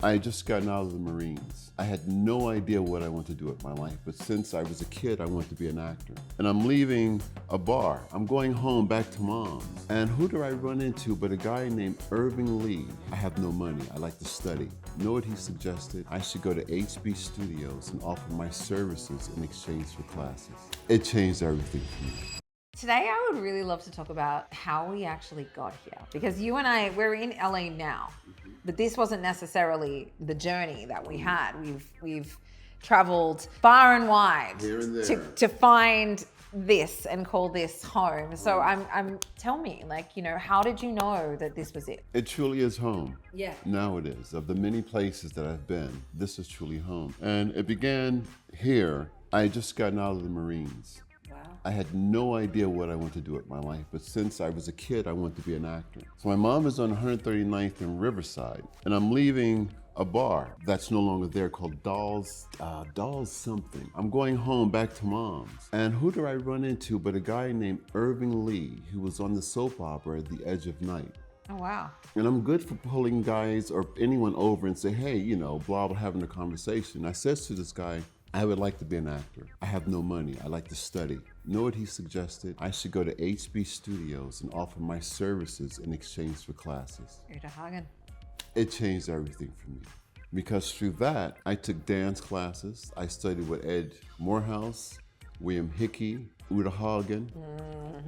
I had just gotten out of the Marines. I had no idea what I wanted to do with my life, but since I was a kid, I wanted to be an actor. And I'm leaving a bar. I'm going home back to mom's. And who do I run into but a guy named Irving Lee? I have no money. I like to study. You know what he suggested? I should go to HB Studios and offer my services in exchange for classes. It changed everything for me. Today, I would really love to talk about how we actually got here, because you and I, we're in LA now, but this wasn't necessarily the journey that we had. We've traveled far and wide Here and there to find this and call this home. So tell me, like, you know, how did you know that this was it? It truly is home. Yeah. Now it is. Of the many places that I've been, this is truly home. And it began here. I had just gotten out of the Marines. I had no idea what I wanted to do with my life, but since I was a kid, I wanted to be an actor. So my mom is on 139th and Riverside, and I'm leaving a bar that's no longer there called Dolls something. I'm going home back to mom's. And who do I run into but a guy named Irving Lee, who was on the soap opera The Edge of Night. Oh, wow. And I'm good for pulling guys or anyone over and say, hey, you know, blah, blah, having a conversation. I says to this guy, I would like to be an actor. I have no money. I like to study. You know what he suggested? I should go to HB Studios and offer my services in exchange for classes. It changed everything for me. Because through that, I took dance classes. I studied with Ed Morehouse, William Hickey, Uta Hagen.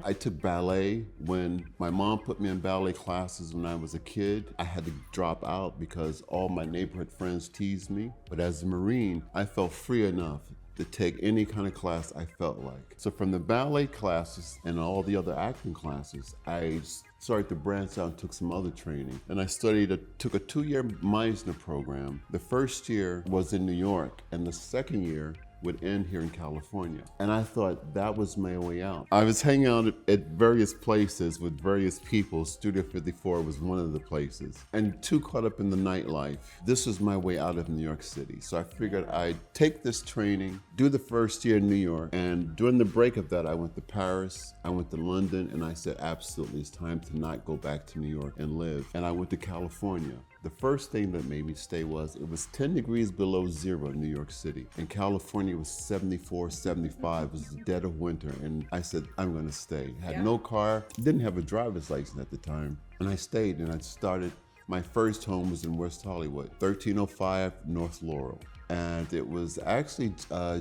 I took ballet. When my mom put me in ballet classes when I was a kid, I had to drop out because all my neighborhood friends teased me. But as a Marine, I felt free enough to take any kind of class I felt like. So from the ballet classes and all the other acting classes, I started to branch out and took some other training. And I took a 2-year Meisner program. The first year was in New York, and the second year would end here in California. And I thought that was my way out. I was hanging out at various places with various people. Studio 54 was one of the places. And too caught up in the nightlife. This was my way out of New York City. So I figured I'd take this training, do the first year in New York, and during the break of that, I went to Paris, I went to London, and I said, absolutely, it's time to not go back to New York and live. And I went to California. The first thing that made me stay was it was 10 degrees below zero in New York City. In California, it was 74, 75. It was the dead of winter. And I said, I'm gonna stay. Had no car, didn't have a driver's license at the time. And I stayed and I started, my first home was in West Hollywood, 1305 North Laurel. And it was actually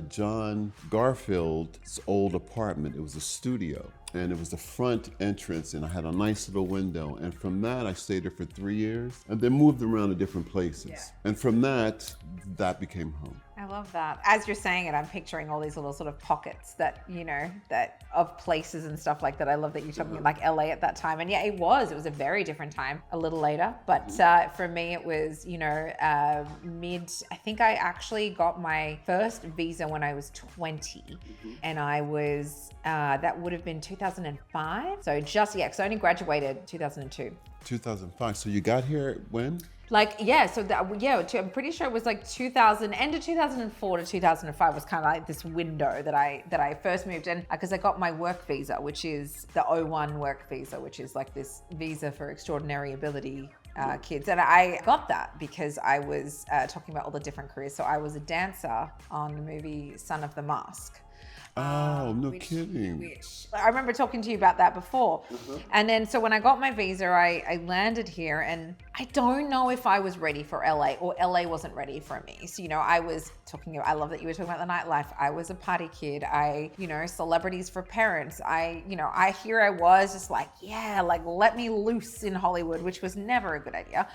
John Garfield's old apartment. It was a studio. And it was the front entrance, and I had a nice little window. And from that, I stayed there for 3 years, and then moved around to different places. Yeah. And from that became home. I love that. As you're saying it, I'm picturing all these little sort of pockets that, you know, that of places and stuff like that. I love that you're talking like LA at that time. And yeah, it was a very different time a little later. But for me, it was, you know, I think I actually got my first visa when I was 20. And I was, that would have been 2005. So just, because I only graduated 2002. 2005. So you got here when? Like, yeah, so I'm pretty sure it was like end of 2004 to 2005 was kind of like this window that I first moved in, because I got my work visa, which is the O1 work visa, which is like this visa for extraordinary ability kids. And I got that because I was talking about all the different careers. So I was a dancer on the movie Son of the Mask. Oh, no kidding. I remember talking to you about that before. And then, so when I got my visa, I landed here, and I don't know if I was ready for LA or LA wasn't ready for me. So, you know, I love that you were talking about the nightlife. I was a party kid. Celebrities for parents. I was just like, yeah, like let me loose in Hollywood, which was never a good idea.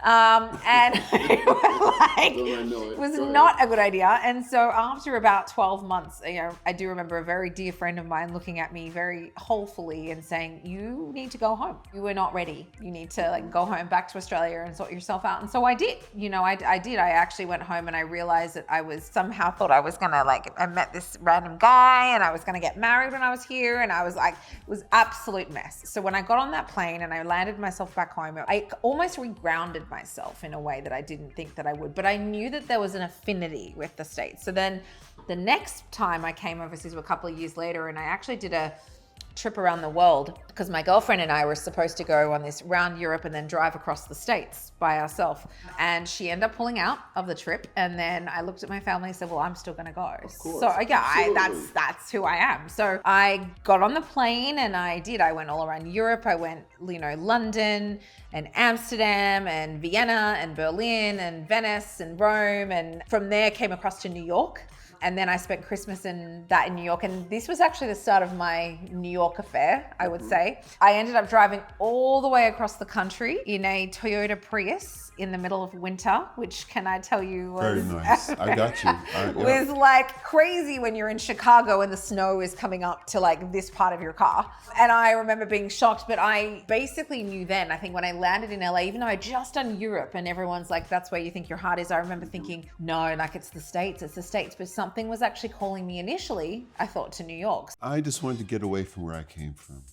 And it was not a good idea. And so after about 12 months, you know, I do remember a very dear friend of mine looking at me very hopefully and saying, you need to go home. You were not ready. You need to like go home back to Australia and sort yourself out. And so I did, you know, I did. I actually went home and I realized that I was somehow thought I was gonna I met this random guy and I was gonna get married when I was here. And I was like, it was absolute mess. So when I got on that plane and I landed myself back home, I almost regrounded myself in a way that I didn't think that I would, but I knew that there was an affinity with the States. So then the next time I came overseas, a couple of years later, and I actually did a trip around the world because my girlfriend and I were supposed to go on this round Europe and then drive across the States by ourselves. And she ended up pulling out of the trip. And then I looked at my family and said, well, I'm still going to go. Of course. So yeah, Absolutely. that's who I am. So I got on the plane and I went all around Europe. I went, London and Amsterdam and Vienna and Berlin and Venice and Rome. And from there came across to New York. And then I spent Christmas in New York. And this was actually the start of my New York affair, I would say. I ended up driving all the way across the country in a Toyota Prius in the middle of winter, which can I tell you was... Very nice. I got you. was like crazy when you're in Chicago and the snow is coming up to like this part of your car. And I remember being shocked, but I basically knew then, I think when I landed in LA, even though I'd just done Europe and everyone's like, that's where you think your heart is. I remember thinking, no, like it's the States. But something was actually calling me initially, I thought, to New York. I just wanted to get away from where I came from.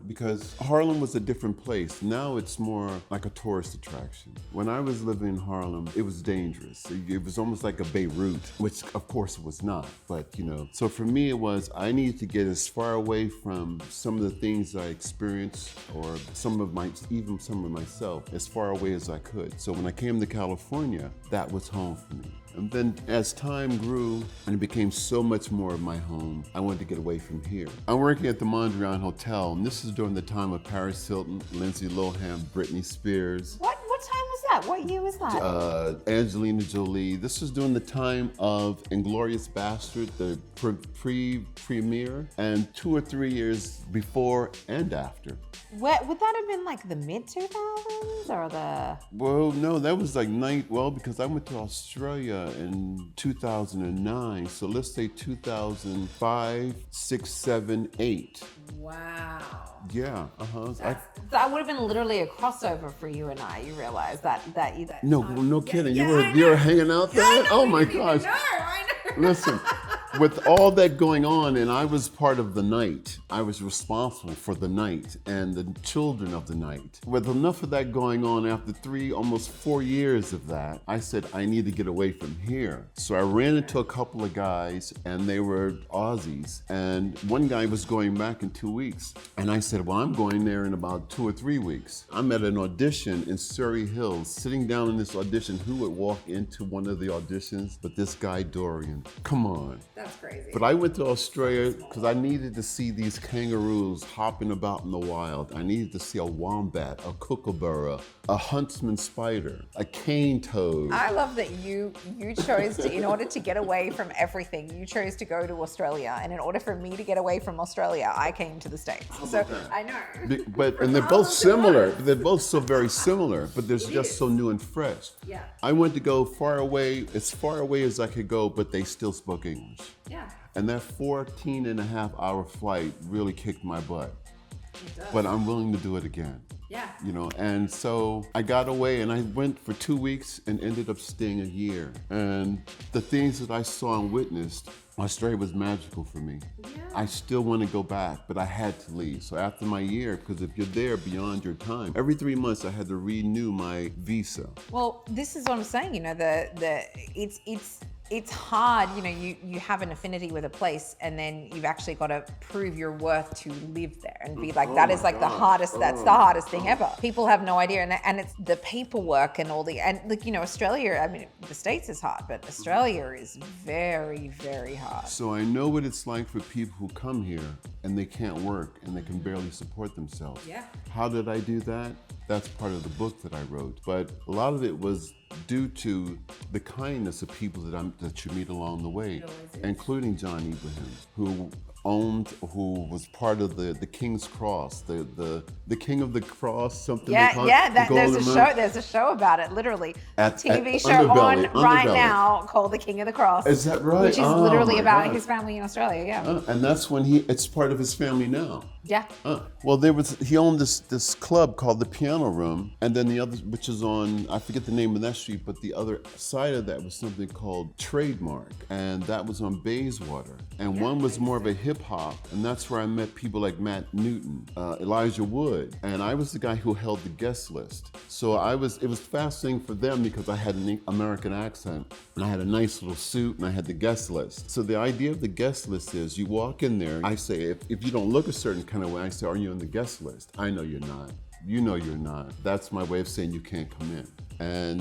Because Harlem was a different place. Now it's more like a tourist attraction. When I was living in Harlem, it was dangerous. It was almost like a Beirut, which of course it was not, but So for me it was, I needed to get as far away from some of the things I experienced or even some of myself, as far away as I could. So when I came to California, that was home for me. And then as time grew and it became so much more of my home, I wanted to get away from here. I'm working at the Mondrian Hotel, and this is during the time of Paris Hilton, Lindsay Lohan, Britney Spears. What time was that? What year was that? Angelina Jolie. This was during the time of Inglourious Bastard, the premiere, and 2 or 3 years before and after. Would that have been like the mid 2000s or the? Well, no, that was like because I went to Australia in 2009. So let's say 2005, 6, 7, 8. Wow. Yeah. That would have been literally a crossover for you and I. You realize that either. No kidding. You were hanging out there. Oh my gosh. I know. Listen. With all that going on, and I was part of the night, I was responsible for the night and the children of the night. With enough of that going on, after almost 4 years of that, I said, I need to get away from here. So I ran into a couple of guys, and they were Aussies, and one guy was going back in 2 weeks. And I said, well, I'm going there in about 2 or 3 weeks. I'm at an audition in Surrey Hills, sitting down in this audition. Who would walk into one of the auditions but this guy Dorian? Come on. That's crazy. But I went to Australia because I needed to see these kangaroos hopping about in the wild. I needed to see a wombat, a kookaburra, a huntsman spider, a cane toad. I love that you chose to, in order to get away from everything, you chose to go to Australia. And in order for me to get away from Australia, I came to the States. So I know. And they're both similar. They're both so very similar, but they're just so new and fresh. Yeah. I went to go as far away as I could go, but they still spoke English. Yeah. And that 14.5-hour flight really kicked my butt. It does. But I'm willing to do it again. Yeah. And so I got away and I went for 2 weeks and ended up staying a year. And the things that I saw and witnessed, Australia was magical for me. Yeah. I still want to go back, but I had to leave. So after my year, because if you're there beyond your time, every 3 months I had to renew my visa. Well, this is what I'm saying, it's hard, you have an affinity with a place and then you've actually got to prove your worth to live there and be like, that's the hardest thing ever. People have no idea. And it's the paperwork and all Australia, I mean, the States is hard, but Australia is very, very hard. So I know what it's like for people who come here and they can't work and they can barely support themselves. Yeah. How did I do that? That's part of the book that I wrote. But a lot of it was due to the kindness of people that you meet along the way, including John Ibrahim, who was part of the King's Cross, the King of the Cross, something. There's a show about it, literally. TV show on right now called The King of the Cross. Is that right? Which is literally about his family in Australia, yeah. And that's when it's part of his family now. Yeah. Well, he owned this club called the Piano Room, and then the other, which is on, I forget the name of that street, but the other side of that was something called Trademark, and that was on Bayswater. And one was more of a hip hip hop, and that's where I met people like Matt Newton, Elijah Wood, and I was the guy who held the guest list. So it was fascinating for them because I had an American accent, and I had a nice little suit, and I had the guest list. So the idea of the guest list is you walk in there, I say, if you don't look a certain kind of way, I say, are you on the guest list? I know you're not. You know you're not. That's my way of saying you can't come in. And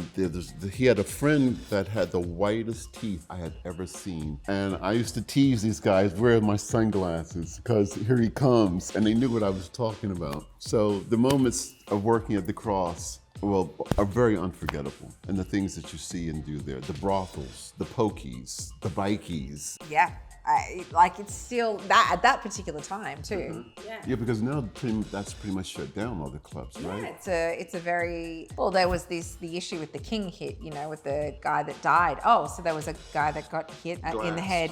he had a friend that had the whitest teeth I had ever seen. And I used to tease these guys wearing my sunglasses because here he comes, and they knew what I was talking about. So the moments of working at the Cross, well, are very unforgettable. And the things that you see and do there, the brothels, the pokies, the bikies. Yeah. It's still that at that particular time too. Yeah, because now that's pretty much shut down, all the clubs, right? It's a very well. There was the issue with the King hit, with the guy that died. Oh, so there was a guy that got hit in the head.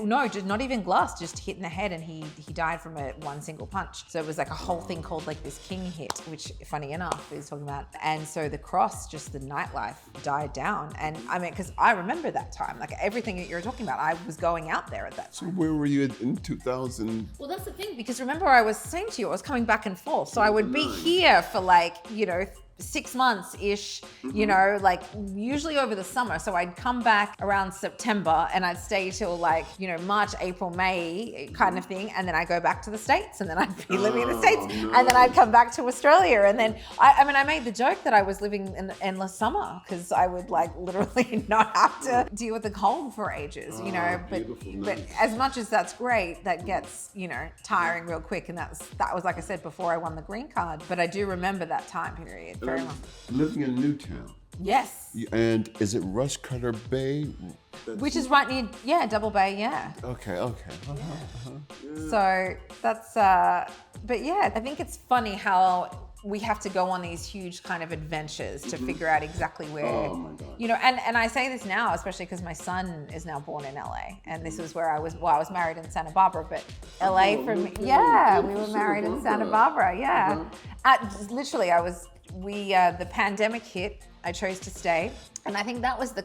No, just not even glass, just hit in the head, and he died from one single punch. So it was like a whole thing called like this King hit, which funny enough is talking about. And so the Cross, just the nightlife died down, and I mean, because I remember that time, like everything that you're talking about, I was going out there at that time. So where were you in 2000? Well, that's the thing, because remember I was saying to you, I was coming back and forth. So I would be here for 6 months-ish, like usually over the summer. So I'd come back around September and I'd stay till March, April, May kind of thing. And then I go back to the States, and then I'd be living in the States. No. And then I'd come back to Australia. And then, I made the joke that I was living in the endless summer because I would literally not have to deal with the cold for ages, but as much as that's great, that gets, tiring real quick. And that was, like I said, before I won the green card. But I do remember that time period. Living in Newtown. Yes. And is it Rushcutter Bay? Which is right near, Double Bay, yeah. Okay. Yeah. So that's, but yeah, I think it's funny how we have to go on these huge kind of adventures to figure out exactly where, oh my God. And I say this now, especially because my son is now born in LA, and this was where I was married in Santa Barbara, but LA we were married in Santa Barbara, yeah. Literally, the pandemic hit, I chose to stay. And I think that was the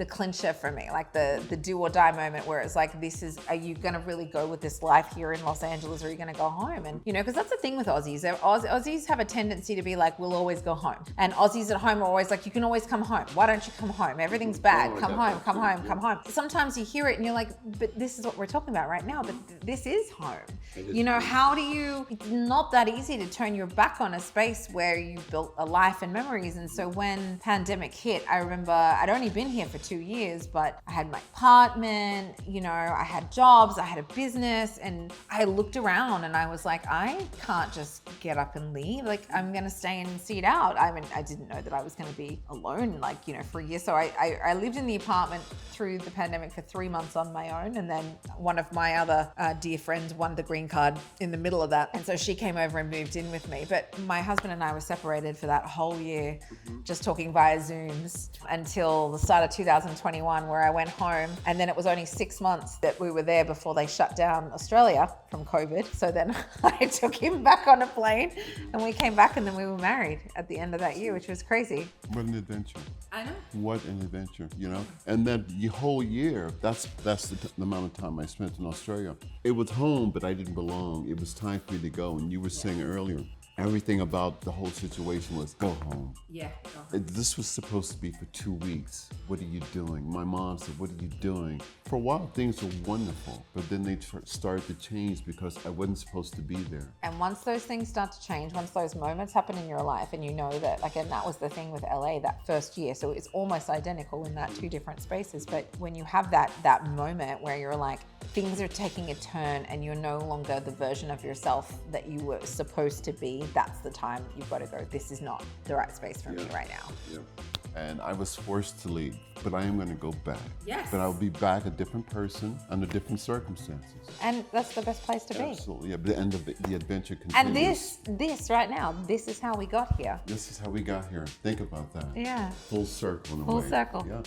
clincher for me, like the do or die moment where it's like, are you going to really go with this life here in Los Angeles, or are you going to go home? And, because that's the thing with Aussies. Aussies have a tendency to be like, we'll always go home. And Aussies at home are always like, you can always come home. Why don't you come home? Everything's bad. Come home. Sometimes you hear it and you're like, but this is what we're talking about right now. But this is home. It's not that easy to turn your back on a space where you built a life and memories. And so when pandemic hit, I remember I'd only been here for 2 years, but I had my apartment, I had jobs, I had a business, and I looked around and I was like, I can't just get up and leave. Like, I'm going to stay and see it out. I mean, I didn't know that I was going to be alone, for a year. So I lived in the apartment through the pandemic for 3 months on my own. And then one of my other dear friends won the green card in the middle of that. And so she came over and moved in with me. But my husband and I were separated for that whole year, just talking via Zooms until the start of 2021, where I went home. And then it was only 6 months that we were there before they shut down Australia from COVID. So then I took him back on a plane and we came back, and then we were married at the end of that year, which was crazy. What an adventure. I know. What an adventure, And then the whole year, that's the amount of time I spent in Australia. It was home, but I didn't belong. It was time for me to go. And you were saying earlier, everything about the whole situation was go home. Yeah, go home. This was supposed to be for 2 weeks. What are you doing? My mom said, what are you doing? For a while, things were wonderful, but then they started to change because I wasn't supposed to be there. And once those things start to change, once those moments happen in your life, and that, and that was the thing with LA that first year. So it's almost identical in that 2 different spaces. But when you have that moment where you're like, things are taking a turn and you're no longer the version of yourself that you were supposed to be, that's the time you've got to go, this is not the right space for me right now. Yeah. And I was forced to leave, but I am going to go back. Yes. But I'll be back a different person under different circumstances. And that's the best place to be. Absolutely. Yeah, but the end of the adventure continues. And this right now, this is how we got here. This is how we got here. Think about that. Yeah. Full circle in a way. Full circle. Yeah.